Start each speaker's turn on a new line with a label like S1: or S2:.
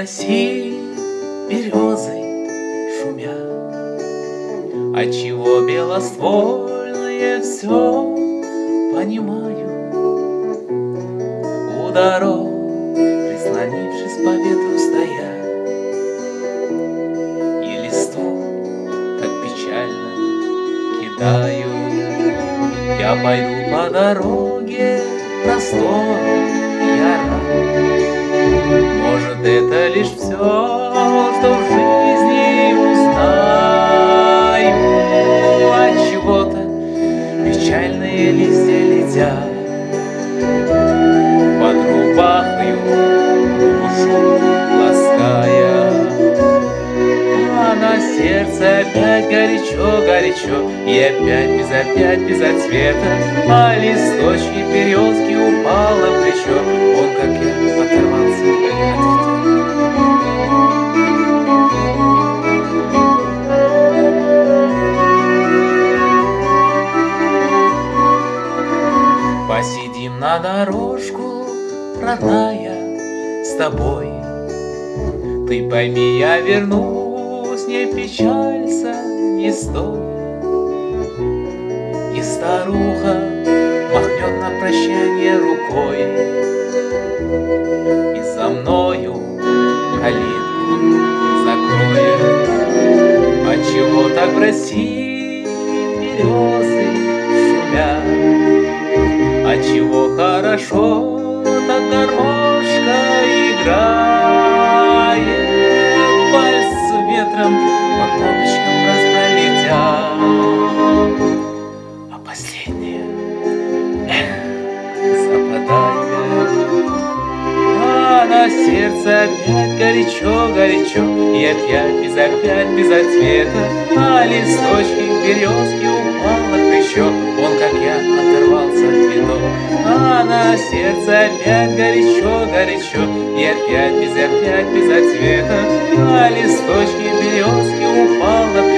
S1: спроси, березы шумят, отчего белоствольные все понимаю. У дорог, прислонившись по ветру, стоят, и листву так печально кидаю. Я пойду по дороге простору, я рад. Может, это лишь все, что в жизни узнаю. Отчего-то печальные листья летят под рубахою, душу лаская. А на сердце опять горячо-горячо, и опять без отцвета, а листочки березки упал на плечо. Он, как я, оторвался от ветров. Посидим на дорожку, родная, с тобой. Ты пойми, я вернусь, не печалься, не стой. И старуха махнет на прощание рукой, и за мною калитку закроет. Отчего так в России березы шумят? Отчего хорошо так гармошка играет? Пальцы ветром по кнопочкам распролетят, а последние западают. А на сердце опять горячо-горячо, и опять без ответа, а листочки березки упал на плечо. Он, как я, оторвался от цветов. А на сердце опять горячо-горячо, и опять без ответа, а листочки березки упал на плечо.